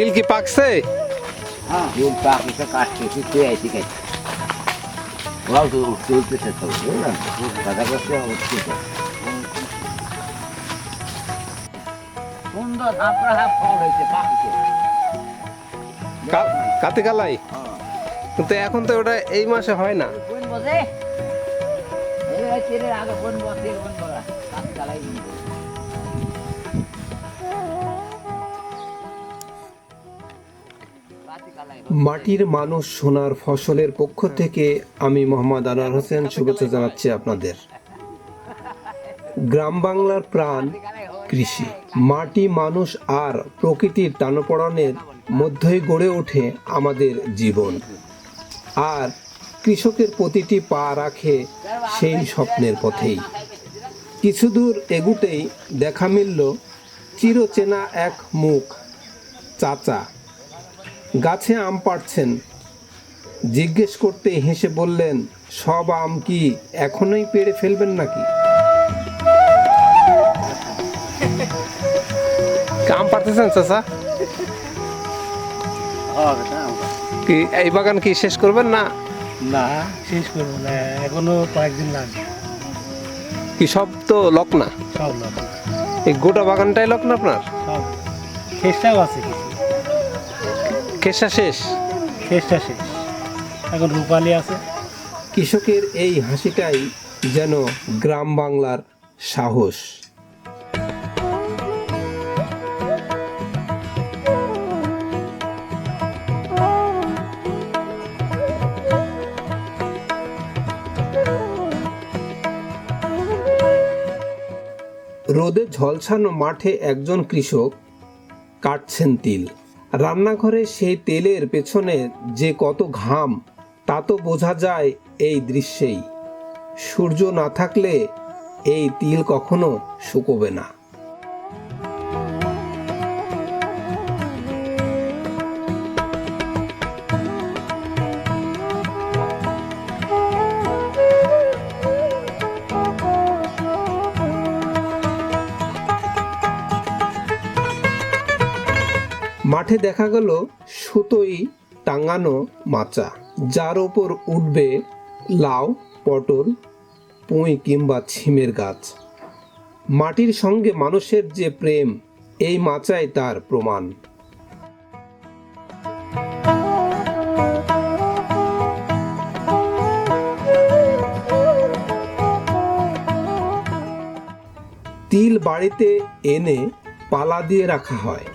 তিল কি পাকছে? তিল পাকিতে কাটতেছি, তুই আইসি খাই। ওরাও তো চলতেছে তো, বুঝলাম তো, দাদা করতে উঠছে। সুন্দর হাফরা হাফ ফল হয়েছে পাকিতে। কাতে কালাই, কিন্তু এখন তো ওটা এই মাসে হয় না। কোন বসে? এই তেলের আগে কোন বসে, কোন বলা কাতে কালাই। মাটির মানুষ সোনার ফসলের পক্ষ থেকে আমি মোহাম্মদ আনোয়ার হোসেন শুভেচ্ছা জানাচ্ছি আপনাদের। গ্রাম বাংলার প্রাণ কৃষি। মাটি, মানুষ আর প্রকৃতির টানাপোড়েনের মধ্যেই গড়ে ওঠে আমাদের জীবন। আর কৃষকের প্রতিটি পা রাখে সেই স্বপ্নের পথেই। কিছু দূর এগুতেই দেখা মিলল চিরচেনা এক মুখ। চাচা গাছে আম পাড়ছেন। জিজ্ঞেস করতে হেসে বললেন, সব আম কি এখনই পেড়ে ফেলবেন নাকি? আম পাড়তেছেন চাচা? কি এই বাগান কি শেষ করবেন না? না, শেষ করবো না, এখনো কয়েকদিন লাগবে। কি সব তো লক না? সব লোক, এই গোটা বাগানটাই লক না আপনার? সব শেষটাও আছে, কিছু কেসা শেষ? শেষটা শেষ, এখন রূপালি আছে। কৃষকের এই হাসিটাই যেন গ্রাম বাংলার সাহস। রোদে ঝলসানো মাঠে একজন কৃষক কাটছেন তিল। রান্নাঘরে সেই তেলের পেছনে যে কত ঘাম, তা তো বোঝা যায় এই দৃশ্যেই। সূর্য না থাকলে এই তিল কখনো শুকোবে না। মাঠে দেখা গেল সুতোই টাঙানো মাচা, যার ওপর উঠবে লাউ, পটল, পুঁই কিংবা ছিমের গাছ। মাটির সঙ্গে মানুষের যে প্রেম, এই মাচাই তার প্রমাণ। তিল বাড়িতে এনে পালা দিয়ে রাখা হয়,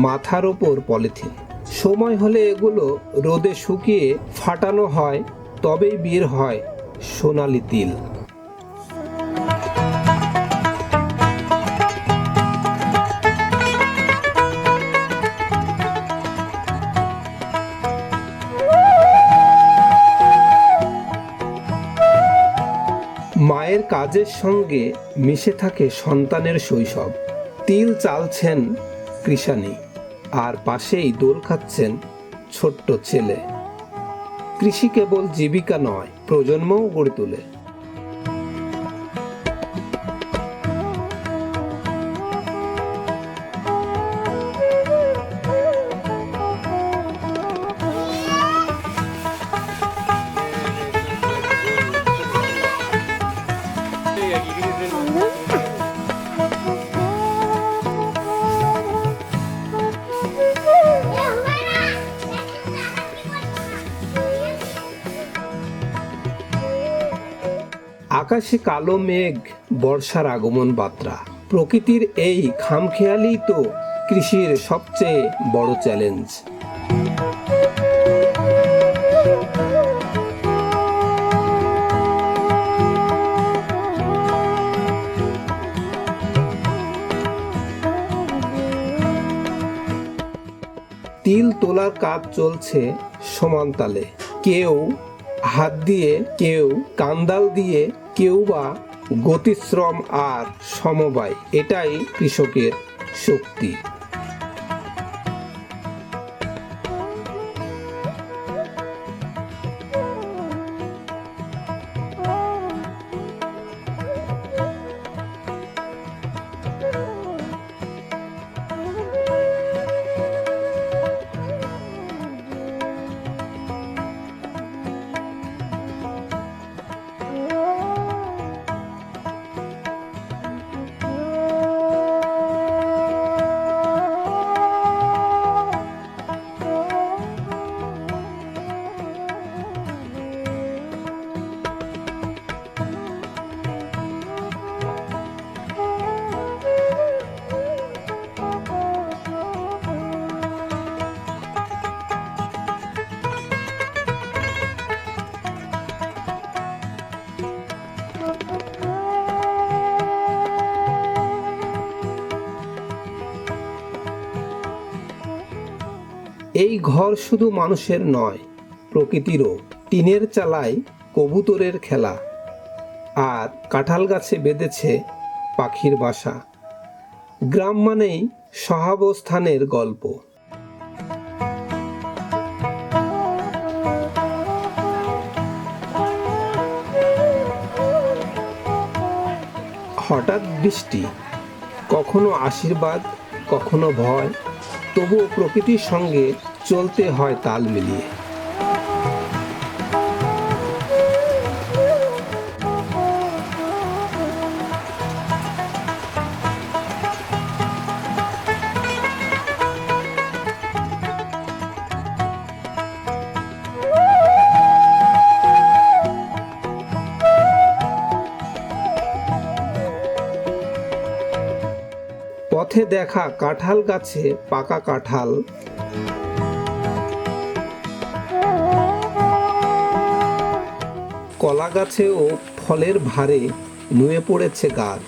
মাথার ওপর পলিথিন। সময় হলে এগুলো রোদে শুকিয়ে ফাটানো হয়, তবেই বের হয় সোনালি তিল। মায়ের কাজের সঙ্গে মিশে থাকে সন্তানের শৈশব। তিল চালছেন কৃষানি, আর পাশেই দোল খাচ্ছেন ছোট্ট ছেলে। কৃষি কেবল জীবিকা নয়, প্রজন্মও গড়ে তোলে। আকাশে কালো মেঘ, বর্ষার আগমন বার্তা। প্রকৃতির এই খামখেয়ালি তো কৃষির সবচেয়ে বড় চ্যালেঞ্জ। তিল তোলার কাজ চলছে সমান তালে। কেউ হাত দিয়ে, কেউ কান্দাল দিয়ে, কেউ বা গতিশ্রম আর সমবায়। এটাই কৃষকের শক্তি। এই ঘর শুধু মানুষের নয়, প্রকৃতিরও। টিনের চালায় কবুতরের খেলা, আর কাঁঠাল গাছে বেঁধেছে পাখির বাসা। গ্রাম মানেই সহাবস্থানের গল্প। হঠাৎ বৃষ্টি, কখনো আশীর্বাদ, কখনো ভয়, তবুও প্রকৃতির সঙ্গে চলতে হয় তাল মিলিয়ে। পথে দেখা কাঁঠাল গাছে পাকা কাঁঠাল, কলা গাছেও ফলের ভারে নুয়ে পড়েছে গাছ।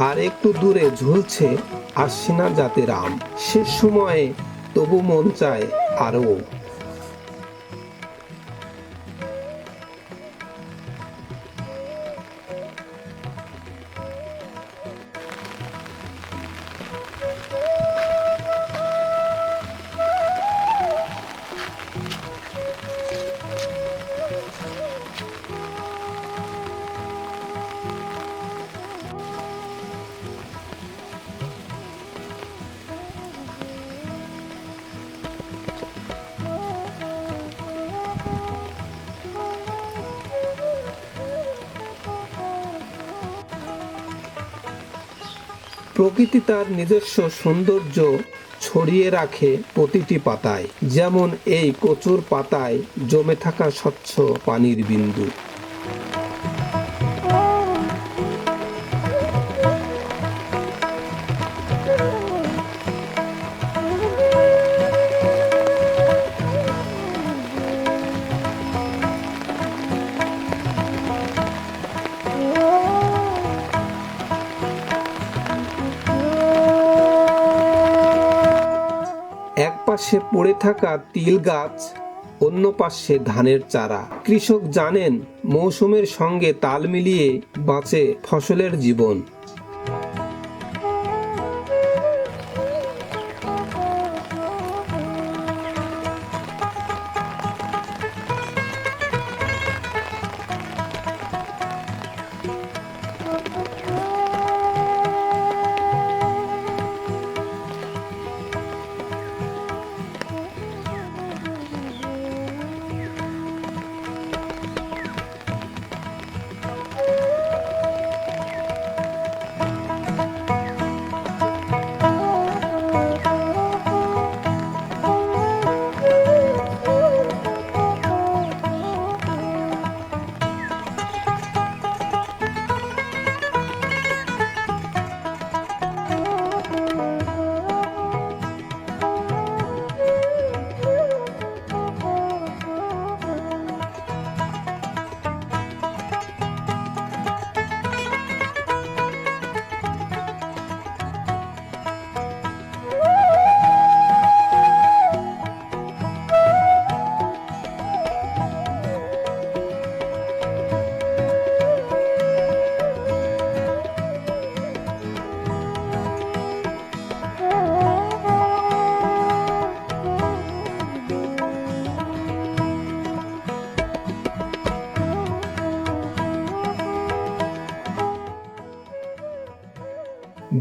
আর একটু দূরে ঝুলছে আশ্বিনা জাতের আম। শেষ সময়ে তবু মন চায় আরও। প্রকৃতি তার নিজস্ব সৌন্দর্য ছড়িয়ে রাখে প্রতিটি পাতায়, যেমন এই কচুর পাতায় জমে থাকা স্বচ্ছ পানির বিন্দু। এক পাশে পড়ে থাকা তিল গাছ, অন্য পাশে ধানের চারা। কৃষক জানেন মৌসুমের সঙ্গে তাল মিলিয়ে বাঁচে ফসলের জীবন।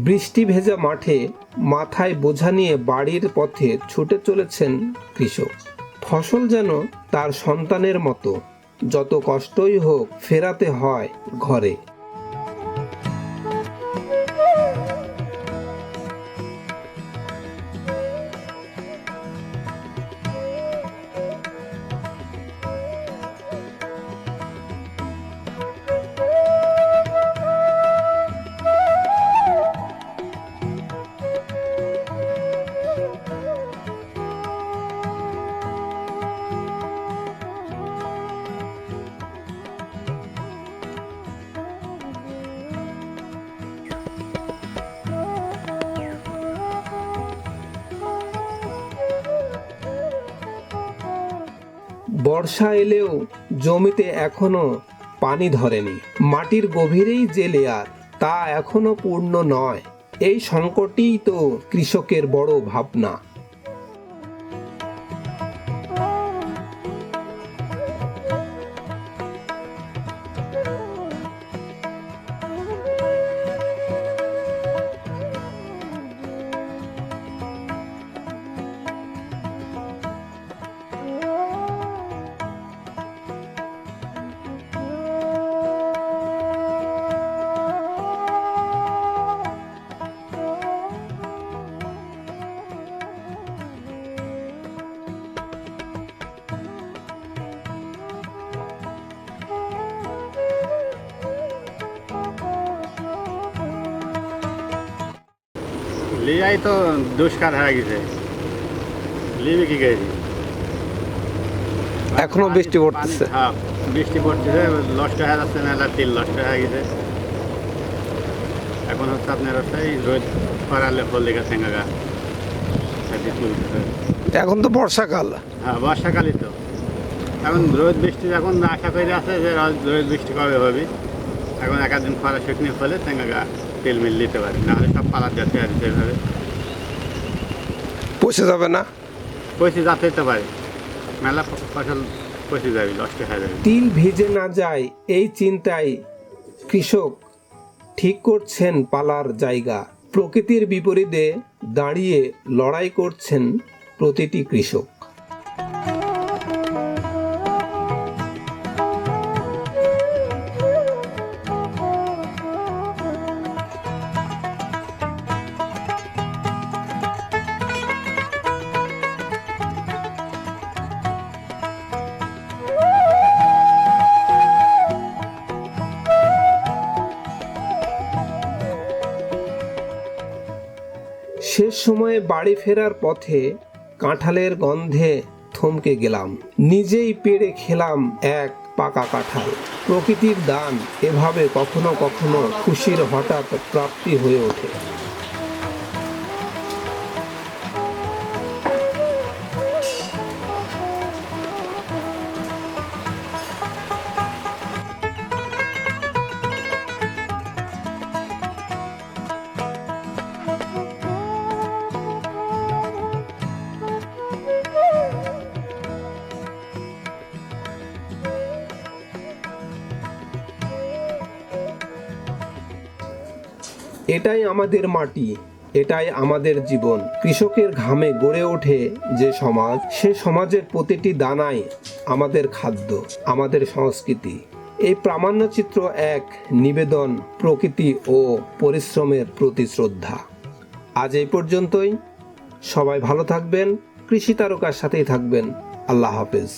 বৃষ্টি ভেজা মাঠে মাথায় বোঝা নিয়ে বাড়ির পথে ছুটে চলেছেন কৃষক। ফসল যেন তার সন্তানের মতো, যত কষ্টই হোক ফেরাতে হয় ঘরে। বর্ষা এলেও জমিতে এখনো পানি ধরেনি, মাটির গভীরেই যে লেয়ার তা এখনো পূর্ণ নয়। এই সংকটই তো কৃষকের বড় ভাবনা। লিয়াই তো দুষ্কার হয়ে গেছে, লিবি কি গেছি এখনো বৃষ্টি পড়তেছে। হ্যাঁ, বৃষ্টি পড়তেছে, নষ্ট হয়ে যাচ্ছে, মেলা তিল নষ্ট হয়ে গেছে। এখন হচ্ছে আপনার সেই রোদ করালে ফল লেগে ঠেঙ্গা গা তুলতেছে। এখন তো বর্ষাকাল। হ্যাঁ, বর্ষাকালই তো। এখন রোদ বৃষ্টি এখন আশা করে আছে যে রোদ বৃষ্টি কবে হবে। এখন এক দিন খরা শুকনি ফলে ঠেঙ্গা গা তেল মিল দিতে পারে, নাহলে সব পালার যাচ্ছে আর সেইভাবে পচে যাবে না? পয়সা যাতে তো পারে, মেলা ফসল পচে যাবে, নষ্ট হয়ে যাবে। তিল ভিজে না যায় এই চিন্তায় কৃষক ঠিক করছেন পালার জায়গা। প্রকৃতির বিপরীতে দাঁড়িয়ে লড়াই করছেন প্রতিটি কৃষক। শেষ সময়ে বাড়ি ফেরার পথে কাঁঠালের গন্ধে থমকে গেলাম। নিজেই পেড়ে খেলাম এক পাকা কাঁঠাল। প্রকৃতির দান এভাবে কখনো কখনো খুশির হঠাৎ প্রাপ্তি হয়ে ওঠে। এটাই আমাদের মাটি, এটাই আমাদের জীবন। কৃষকের ঘামে গড়ে ওঠে যে সমাজ, সে সমাজের প্রতিটি দানাই আমাদের খাদ্য, আমাদের সংস্কৃতি। এই প্রামাণ্যচিত্র এক নিবেদন প্রকৃতি ও পরিশ্রমের প্রতি শ্রদ্ধা। আজ এই পর্যন্তই। সবাই ভালো থাকবেন, কৃষি তারকার সাথেই থাকবেন। আল্লাহ হাফেজ।